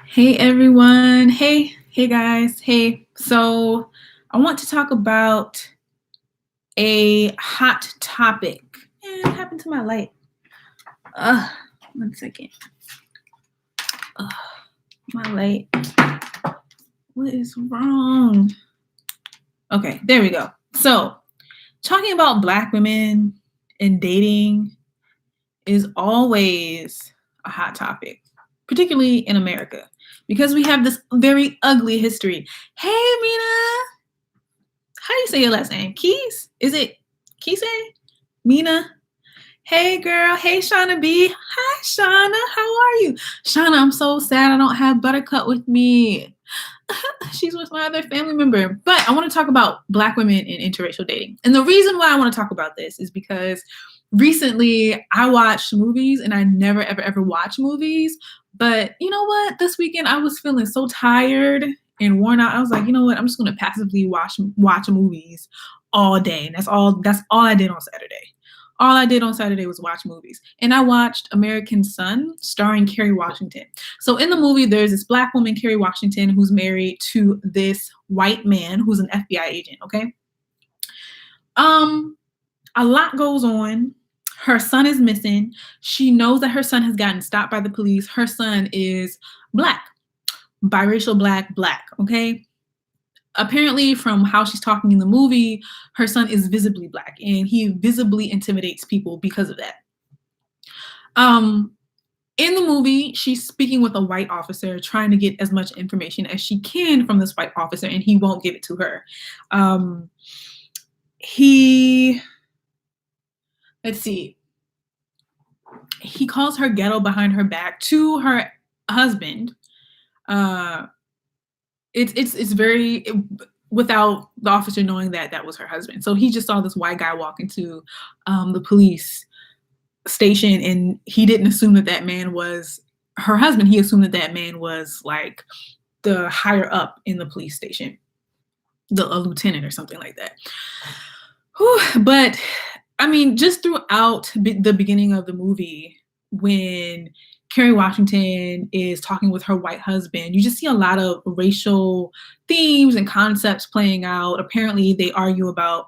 Hey everyone. Hey guys. Hey. So I want to talk about a hot topic. What happened to my light? Uh, 1 second. Uh, my light. What is wrong? Okay, there we go. So talking about Black women and dating is always a hot topic, particularly in America, because we have this very ugly history. Hey, Mina. How do you say your last name? Keys? Is it Kise? Mina? Hey girl. Hey Shauna B. Hi Shauna. How are you? Shauna, I'm so sad I don't have Buttercup with me. She's with my other family member. But I want to talk about Black women in interracial dating. And the reason why I want to talk about this is because recently I watched movies and I never ever watch movies. But you know what? This weekend I was feeling so tired and worn out. I was like, you know what? I'm just gonna passively watch movies all day. And that's all I did on Saturday. All I did on Saturday was watch movies. And I watched American Son starring Kerry Washington. So in the movie, there's this Black woman, Kerry Washington, who's married to this white man who's an FBI agent, okay? A lot goes on. Her son is missing. She knows that her son has gotten stopped by the police. Her son is Black, biracial Black, okay? Apparently, from how she's talking in the movie, her son is visibly Black and he visibly intimidates people because of that. In the movie, she's speaking with a white officer, trying to get as much information as she can from this white officer, and he won't give it to her. He, let's see, he calls her ghetto behind her back to her husband. It's very without the officer knowing that was her husband. So he just saw this white guy walk into the police station, and he didn't assume that man was her husband. He assumed that man was like the higher up in the police station, a lieutenant or something like that. Whew. But I mean, just throughout the beginning of the movie, when Kerry Washington is talking with her white husband, you just see a lot of racial themes and concepts playing out. Apparently, they argue about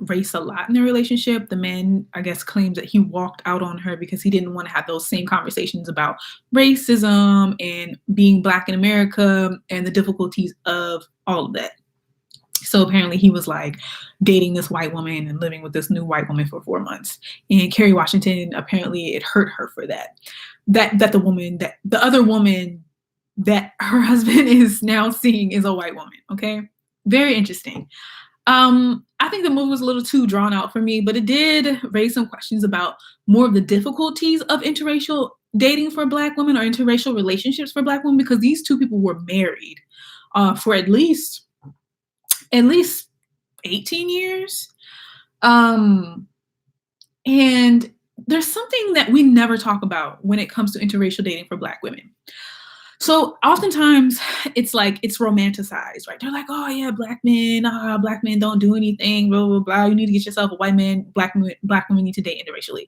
race a lot in their relationship. The man, I guess, claims that he walked out on her because he didn't want to have those same conversations about racism and being Black in America and the difficulties of all of that. So apparently he was like dating this white woman and living with this new white woman for 4 months. And Kerry Washington, apparently it hurt her for that. That the other woman that her husband is now seeing is a white woman. Okay. Very interesting. I think the movie was a little too drawn out for me, but it did raise some questions about more of the difficulties of interracial dating for Black women or interracial relationships for Black women, because these two people were married for at least 18 years. And there's something that we never talk about when it comes to interracial dating for Black women. So oftentimes it's like it's romanticized, right? They're like, oh yeah, Black men don't do anything, blah, blah, blah. You need to get yourself a white man, Black women need to date interracially.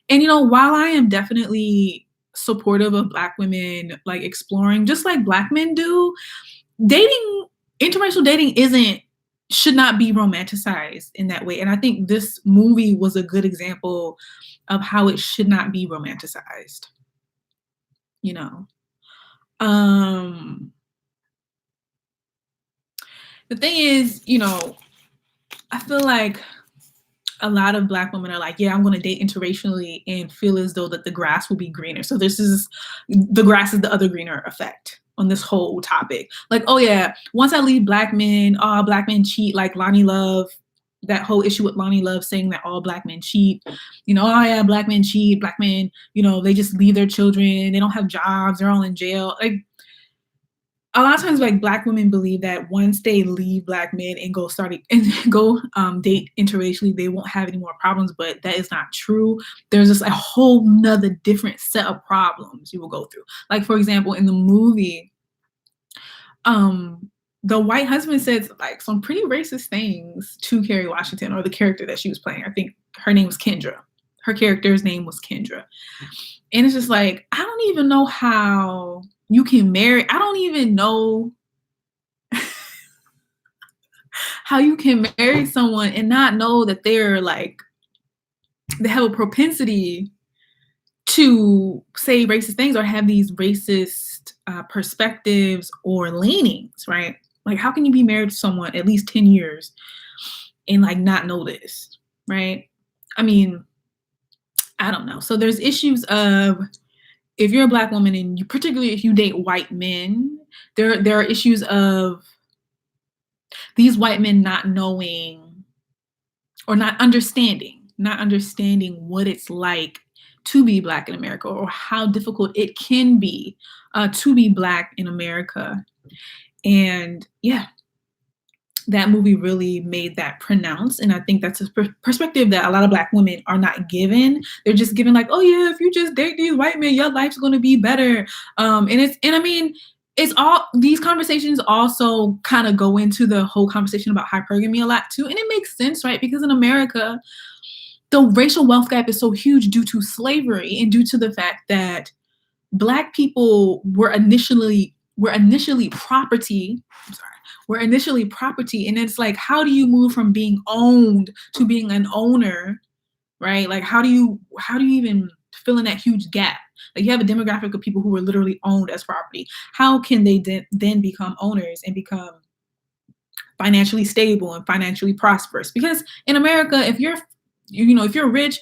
And while I am definitely supportive of Black women like exploring, just like Black men do, interracial dating should not be romanticized in that way. And I think this movie was a good example of how it should not be romanticized. The thing is, I feel like a lot of Black women are like, yeah, I'm going to date interracially and feel as though that the grass will be greener. So the grass is the other greener effect on this whole topic. Like, oh yeah, once I leave Black men cheat, like Lonnie Love, that whole issue with Lonnie Love saying that all Black men cheat, oh yeah, Black men cheat, Black men, they just leave their children, they don't have jobs, they're all in jail. Like, a lot of times, like Black women believe that once they leave Black men and go date interracially, they won't have any more problems, but that is not true. There's just a whole nother different set of problems you will go through. Like, for example, in the movie, the white husband said like some pretty racist things to Kerry Washington, or the character that she was playing. I think her name was Kendra, her character's name was Kendra. And it's just like, I don't even know how you can marry. I don't even know how you can marry someone and not know that they're like, they have a propensity to say racist things or have these racist perspectives or leanings, right? Like, how can you be married to someone at least 10 years and like not know this, right? I mean, I don't know. So there's issues of, if you're a Black woman and you, particularly if you date white men, there are issues of these white men not knowing or not understanding what it's like to be Black in America, or how difficult it can be to be Black in America. And yeah, that movie really made that pronounced. And I think that's a perspective that a lot of Black women are not given. They're just given like, oh yeah, if you just date these white men, your life's going to be better. And I mean, it's all, these conversations also kind of go into the whole conversation about hypergamy a lot too. And it makes sense, right? Because in America, the racial wealth gap is so huge due to slavery and due to the fact that Black people were initially property. I'm sorry. We're initially property. And it's like, how do you move from being owned to being an owner, right? Like, how do you even fill in that huge gap? Like, you have a demographic of people who were literally owned as property. How can they then become owners and become financially stable and financially prosperous? Because in America, if you're rich,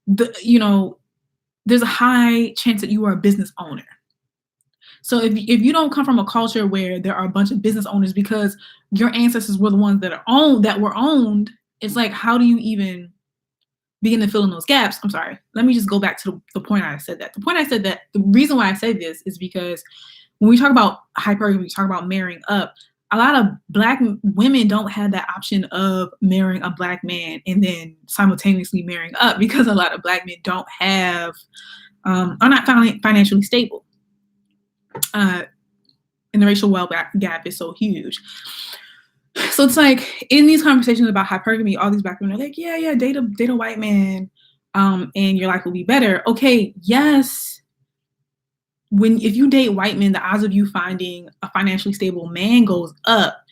there's a high chance that you are a business owner. So if you don't come from a culture where there are a bunch of business owners because your ancestors were the ones that were owned, it's like, how do you even begin to fill in those gaps? I'm sorry. Let me just go back to the point I said that. The point I said that, the reason why I say this is because when we talk about hypergamy, we talk about marrying up, a lot of Black women don't have that option of marrying a Black man and then simultaneously marrying up, because a lot of Black men don't have, are not financially stable. And the racial wealth gap is so huge. So it's like, in these conversations about hypergamy, all these Black women are like, yeah, date a white man, and your life will be better. Okay, yes. If you date white men, the odds of you finding a financially stable man goes up.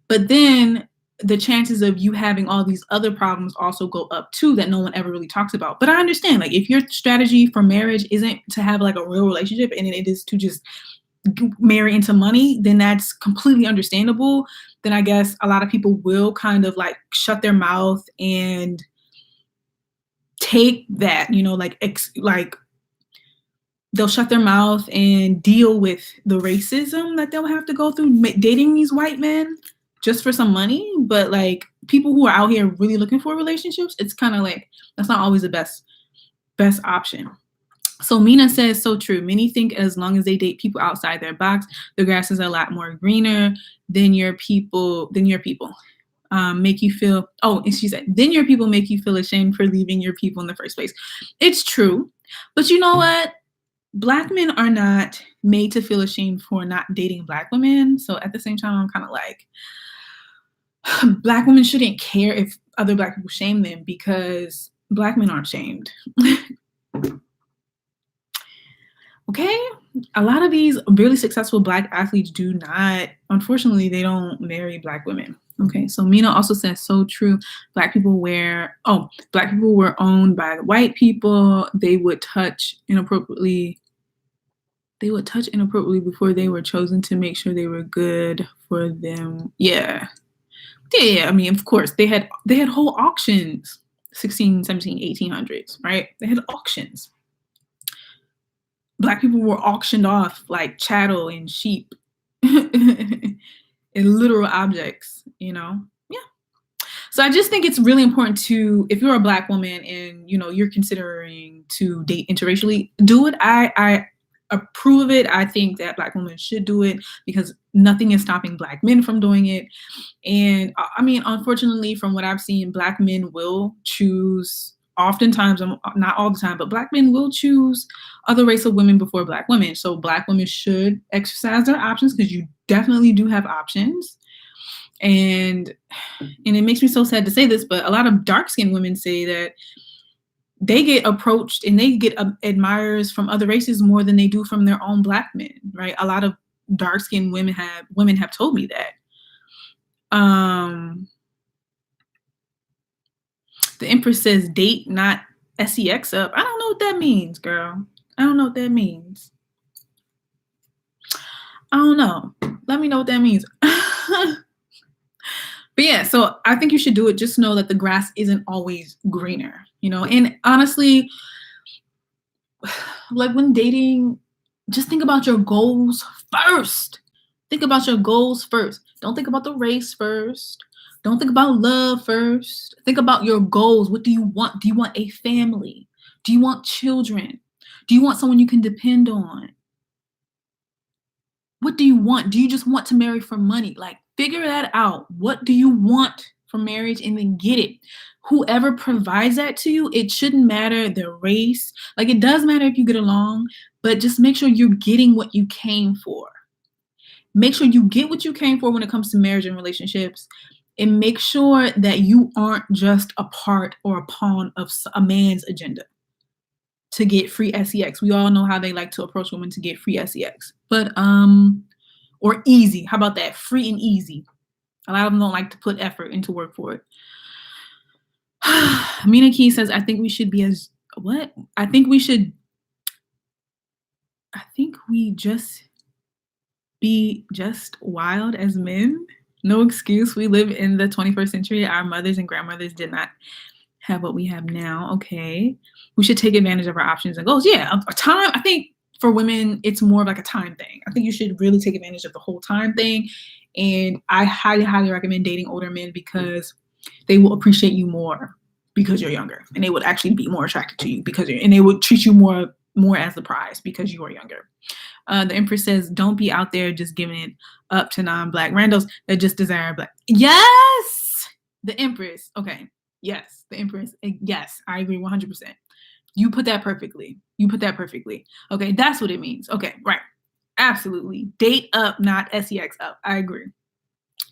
But then the chances of you having all these other problems also go up too, that no one ever really talks about. But I understand, like, if your strategy for marriage isn't to have like a real relationship and it is to just marry into money, then that's completely understandable. Then I guess a lot of people will kind of like shut their mouth and take that, like they'll shut their mouth and deal with the racism that they'll have to go through dating these white men just for some money. But like, people who are out here really looking for relationships, it's kind of like, that's not always the best option. So Mina says, so true. Many think as long as they date people outside their box, the grass is a lot more greener. Then your people make you feel, and she said, then your people make you feel ashamed for leaving your people in the first place. It's true. But you know what? Black men are not made to feel ashamed for not dating Black women. So at the same time, I'm kind of like, Black women shouldn't care if other Black people shame them, because Black men aren't shamed. Okay, a lot of these really successful Black athletes do not, unfortunately, they don't marry Black women. Okay, so Mina also says, so true. Black people were owned by white people. They would touch inappropriately before they were chosen to make sure they were good for them. Yeah. I mean, of course, they had whole auctions, 16, 17, 1800s, right? They had auctions. Black people were auctioned off like chattel and sheep and literal objects, Yeah. So I just think it's really important to, if you're a Black woman and, you're considering to date interracially, do it. I approve of it. I think that Black women should do it because nothing is stopping Black men from doing it. And I mean, unfortunately, from what I've seen, Black men will choose, oftentimes, not all the time, but Black men will choose other race of women before Black women. So Black women should exercise their options, because you definitely do have options. And it makes me so sad to say this, but a lot of dark-skinned women say that they get approached and they get admirers from other races more than they do from their own Black men, right? A lot of dark-skinned women have told me that. The Empress says date, not sex up. I don't know what that means, girl. I don't know what that means. I don't know. Let me know what that means. But yeah, so I think you should do it. Just know that the grass isn't always greener, you know? And honestly, like when dating, just think about your goals first. Think about your goals first. Don't think about the race first. Don't think about love first. Think about your goals. What do you want? Do you want a family? Do you want children? Do you want someone you can depend on? What do you want? Do you just want to marry for money? Like, figure that out. What do you want from marriage, and then get it. Whoever provides that to you, it shouldn't matter the race. Like, it does matter if you get along, but just make sure you're getting what you came for. Make sure you get what you came for when it comes to marriage and relationships, and make sure that you aren't just a part or a pawn of a man's agenda to get free sex. We all know how they like to approach women to get free sex, but or easy. How about that? Free and easy. A lot of them don't like to put effort into work for it. Mina Key says, I think we should be as what? I think we just be just wild as men. No excuse. We live in the 21st century. Our mothers and grandmothers did not have what we have now. Okay. We should take advantage of our options and goals. Yeah. A time, I think for women, it's more of like a time thing. I think you should really take advantage of the whole time thing. And I highly, highly recommend dating older men because they will appreciate you more because you're younger, and they would actually be more attracted to you and they would treat you more as the prize because you are younger. The Empress says, don't be out there just giving it up to non-Black randos that just desire Black. Yes! The Empress. Okay. Yes. The Empress. Yes. I agree 100%. You put that perfectly. Okay. That's what it means. Okay. Right. Absolutely. Date up, not sex up. I agree.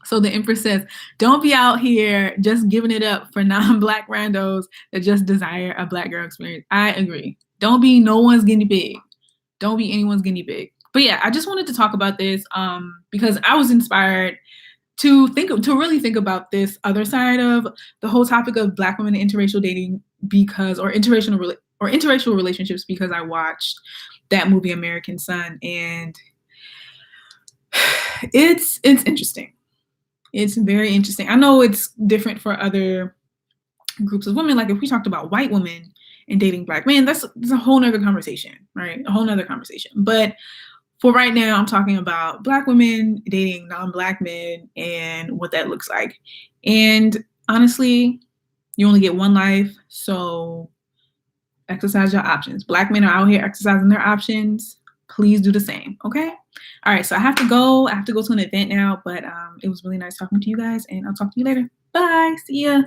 So the Empress says, don't be out here just giving it up for non-Black randos that just desire a Black girl experience. I agree. Don't be no one's guinea pig. Don't be anyone's guinea pig. But yeah, I just wanted to talk about this because I was inspired to really think about this other side of the whole topic of Black women and interracial dating or interracial relationships because I watched that movie American Son, and it's interesting. It's very interesting. I know it's different for other groups of women. Like if we talked about white women and dating Black men, that's a whole nother conversation, right? A whole nother conversation. But for right now, I'm talking about Black women dating non-Black men and what that looks like. And honestly, you only get one life, so exercise your options. Black men are out here exercising their options. Please do the same, okay? All right, so I have to go to an event now, but it was really nice talking to you guys, and I'll talk to you later. Bye. See ya.